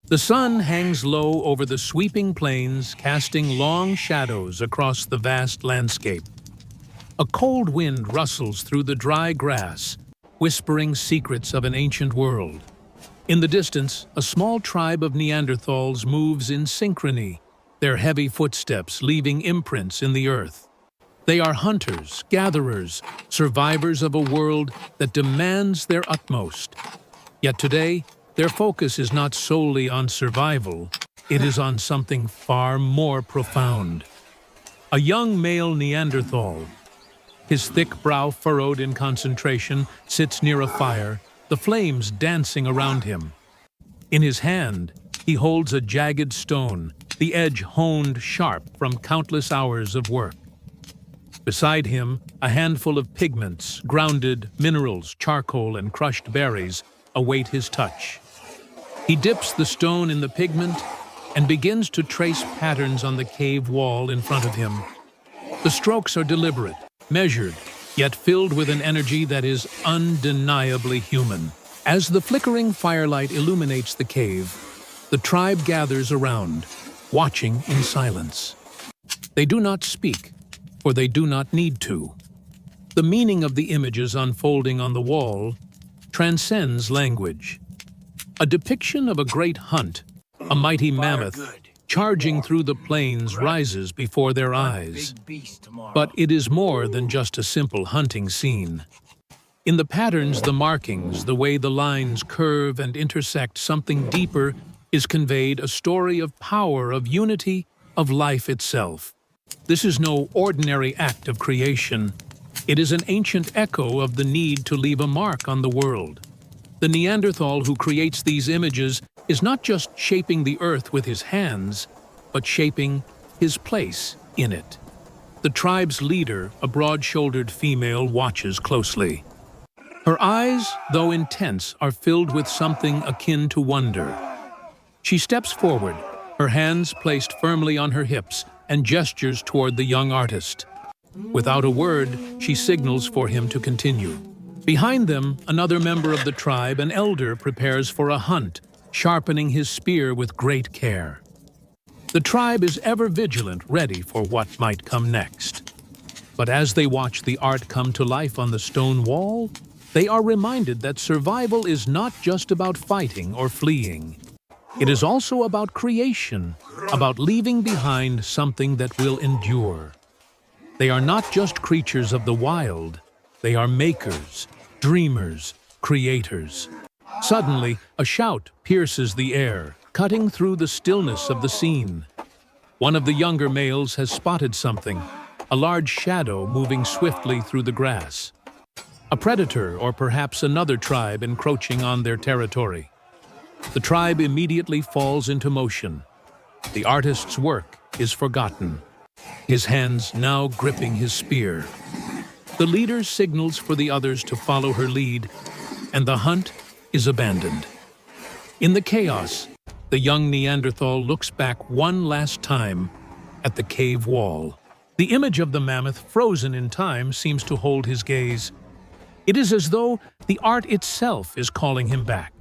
The sun hangs low over the sweeping plains, casting long shadows across the vast landscape. A cold wind rustles through the dry grass, whispering secrets of an ancient world. In the distance, a small tribe of Neanderthals moves in synchrony, their heavy footsteps leaving imprints in the earth. They are hunters, gatherers, survivors of a world that demands their utmost. Yet today, their focus is not solely on survival, it is on something far more profound. A young male Neanderthal, his thick brow furrowed in concentration, sits near a fire, the flames dancing around him. In his hand, he holds a jagged stone, the edge honed sharp from countless hours of work. Beside him, a handful of pigments, grounded minerals, charcoal, and crushed berries await his touch. He dips the stone in the pigment and begins to trace patterns on the cave wall in front of him. The strokes are deliberate, measured, yet filled with an energy that is undeniably human. As the flickering firelight illuminates the cave, the tribe gathers around, watching in silence. They do not speak, for they do not need to. The meaning of the images unfolding on the wall transcends language. A depiction of a great hunt, a mighty mammoth, charging through the plains rises before their eyes. But it is more than just a simple hunting scene. In the patterns, the markings, the way the lines curve and intersect, something deeper is conveyed, a story of power, of unity, of life itself. This is no ordinary act of creation. It is an ancient echo of the need to leave a mark on the world. The Neanderthal who creates these images is not just shaping the earth with his hands, but shaping his place in it. The tribe's leader, a broad-shouldered female, watches closely. Her eyes, though intense, are filled with something akin to wonder. She steps forward, her hands placed firmly on her hips, and gestures toward the young artist. Without a word, she signals for him to continue. Behind them, another member of the tribe, an elder, prepares for a hunt, sharpening his spear with great care. The tribe is ever vigilant, ready for what might come next. But as they watch the art come to life on the stone wall, they are reminded that survival is not just about fighting or fleeing. It is also about creation, about leaving behind something that will endure. They are not just creatures of the wild, they are makers, dreamers, creators. Suddenly, a shout pierces the air, cutting through the stillness of the scene. One of the younger males has spotted something, a large shadow moving swiftly through the grass. A predator, or perhaps another tribe encroaching on their territory. The tribe immediately falls into motion. The artist's work is forgotten, his hands now gripping his spear. The leader signals for the others to follow her lead, and the hunt is abandoned. In the chaos, the young Neanderthal looks back one last time at the cave wall. The image of the mammoth, frozen in time, seems to hold his gaze. It is as though the art itself is calling him back.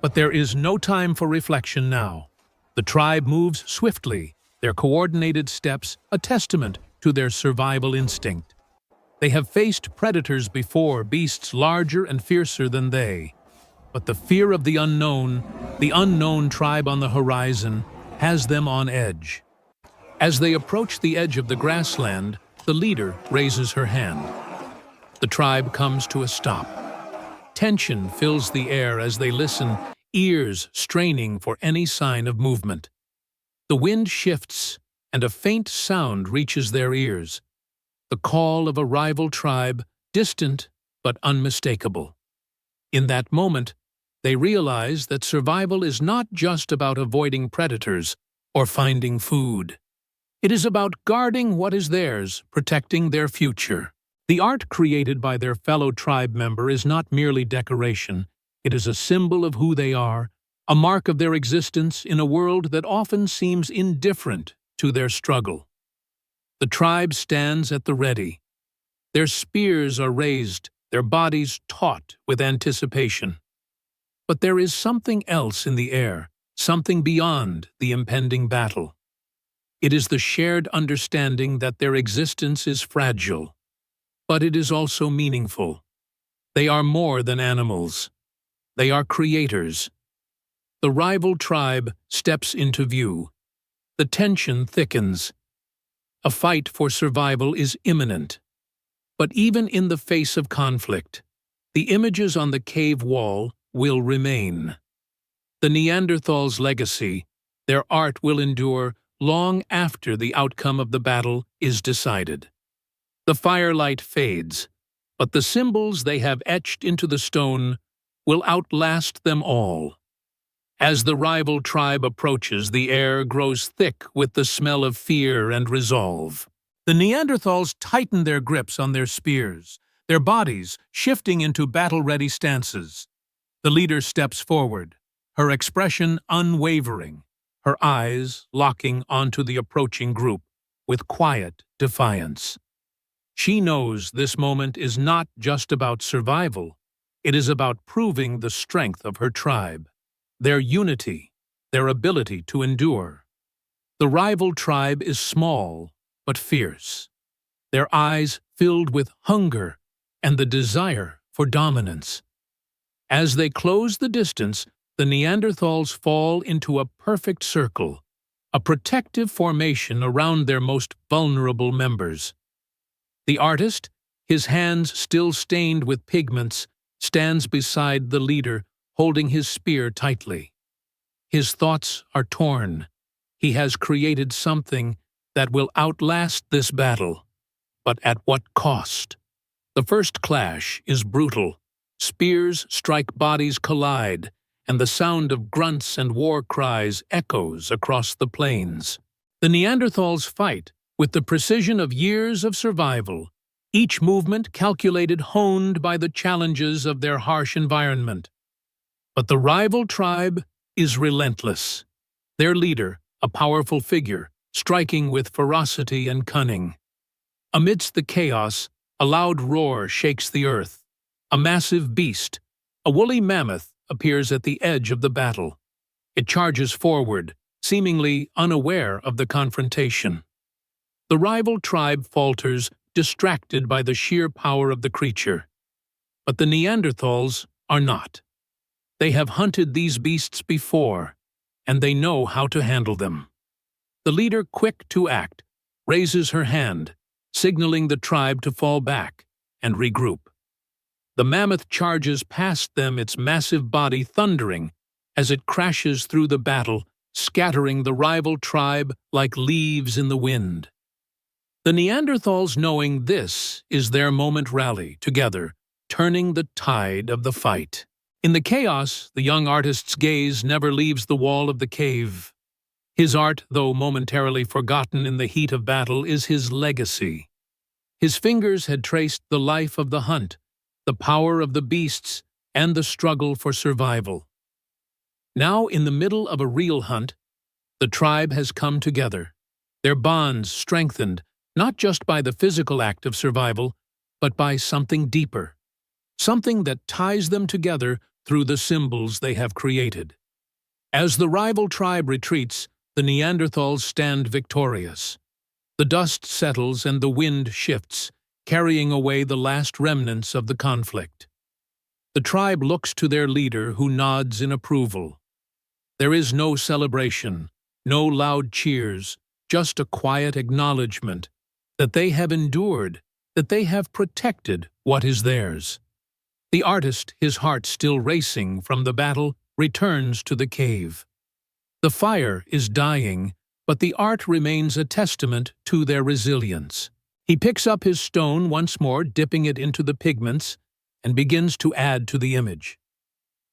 But there is no time for reflection now. The tribe moves swiftly, their coordinated steps a testament to their survival instinct. They have faced predators before, beasts larger and fiercer than they. But the fear of the unknown tribe on the horizon, has them on edge. As they approach the edge of the grassland, the leader raises her hand. The tribe comes to a stop. Tension fills the air as they listen, ears straining for any sign of movement. The wind shifts, and a faint sound reaches their ears. The call of a rival tribe, distant but unmistakable. In that moment, they realize that survival is not just about avoiding predators or finding food. It is about guarding what is theirs, protecting their future. The art created by their fellow tribe member is not merely decoration. It is a symbol of who they are, a mark of their existence in a world that often seems indifferent to their struggle. The tribe stands at the ready. Their spears are raised, their bodies taut with anticipation. But there is something else in the air, something beyond the impending battle. It is the shared understanding that their existence is fragile, but it is also meaningful. They are more than animals. They are creators. The rival tribe steps into view. The tension thickens. A fight for survival is imminent. But even in the face of conflict, the images on the cave wall will remain. The Neanderthals' legacy, their art will endure long after the outcome of the battle is decided. The firelight fades, but the symbols they have etched into the stone will outlast them all. As the rival tribe approaches, the air grows thick with the smell of fear and resolve. The Neanderthals tighten their grips on their spears, their bodies shifting into battle-ready stances. The leader steps forward, her expression unwavering, her eyes locking onto the approaching group with quiet defiance. She knows this moment is not just about survival, it is about proving the strength of her tribe, their unity, their ability to endure. The rival tribe is small but fierce, their eyes filled with hunger and the desire for dominance. As they close the distance, the Neanderthals fall into a perfect circle, a protective formation around their most vulnerable members. The artist, his hands still stained with pigments, stands beside the leader, holding his spear tightly. His thoughts are torn. He has created something that will outlast this battle. But at what cost? The first clash is brutal. Spears strike, bodies collide, and the sound of grunts and war cries echoes across the plains. The Neanderthals fight with the precision of years of survival, each movement calculated, honed by the challenges of their harsh environment. But the rival tribe is relentless. Their leader, a powerful figure, striking with ferocity and cunning. Amidst the chaos, a loud roar shakes the earth. A massive beast, a woolly mammoth, appears at the edge of the battle. It charges forward, seemingly unaware of the confrontation. The rival tribe falters, distracted by the sheer power of the creature. But the Neanderthals are not. They have hunted these beasts before, and they know how to handle them. The leader, quick to act, raises her hand, signaling the tribe to fall back and regroup. The mammoth charges past them, its massive body thundering as it crashes through the battle, scattering the rival tribe like leaves in the wind. The Neanderthals, knowing this is their moment, rally together, turning the tide of the fight. In the chaos, the young artist's gaze never leaves the wall of the cave. His art, though momentarily forgotten in the heat of battle, is his legacy. His fingers had traced the life of the hunt, the power of the beasts, and the struggle for survival. Now, in the middle of a real hunt, the tribe has come together, their bonds strengthened, not just by the physical act of survival, but by something deeper, something that ties them together through the symbols they have created. As the rival tribe retreats, the Neanderthals stand victorious. The dust settles and the wind shifts, carrying away the last remnants of the conflict. The tribe looks to their leader, who nods in approval. There is no celebration, no loud cheers, just a quiet acknowledgement that they have endured, that they have protected what is theirs. The artist, his heart still racing from the battle, returns to the cave. The fire is dying, but the art remains a testament to their resilience. He picks up his stone once more, dipping it into the pigments, and begins to add to the image.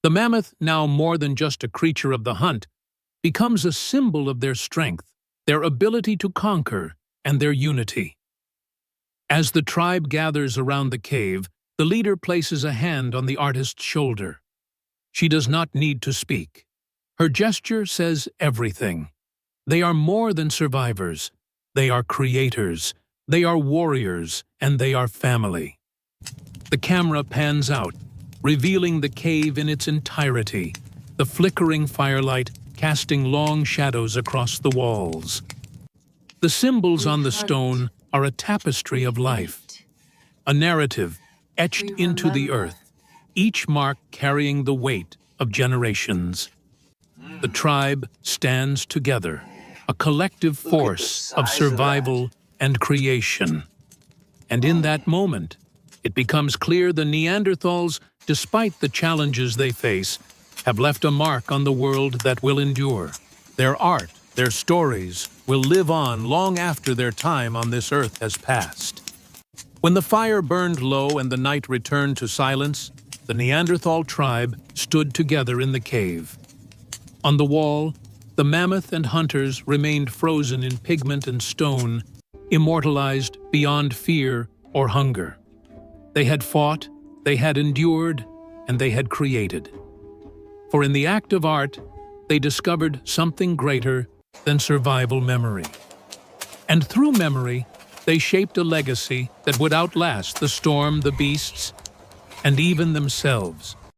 The mammoth, now more than just a creature of the hunt, becomes a symbol of their strength, their ability to conquer, and their unity. As the tribe gathers around the cave, the leader places a hand on the artist's shoulder. She does not need to speak. Her gesture says everything. They are more than survivors. They are creators. They are warriors, and they are family. The camera pans out, revealing the cave in its entirety, the flickering firelight casting long shadows across the walls. The symbols on the stone are a tapestry of life, a narrative etched into the earth, each mark carrying the weight of generations. The tribe stands together, a collective force of survival and creation. And in that moment, it becomes clear the Neanderthals, despite the challenges they face, have left a mark on the world that will endure. Their art, their stories, will live on long after their time on this earth has passed. When the fire burned low and the night returned to silence, the Neanderthal tribe stood together in the cave. On the wall, the mammoth and hunters remained frozen in pigment and stone, immortalized beyond fear or hunger. They had fought, they had endured, and they had created. For in the act of art, they discovered something greater than survival memory. And through memory, they shaped a legacy that would outlast the storm, the beasts, and even themselves.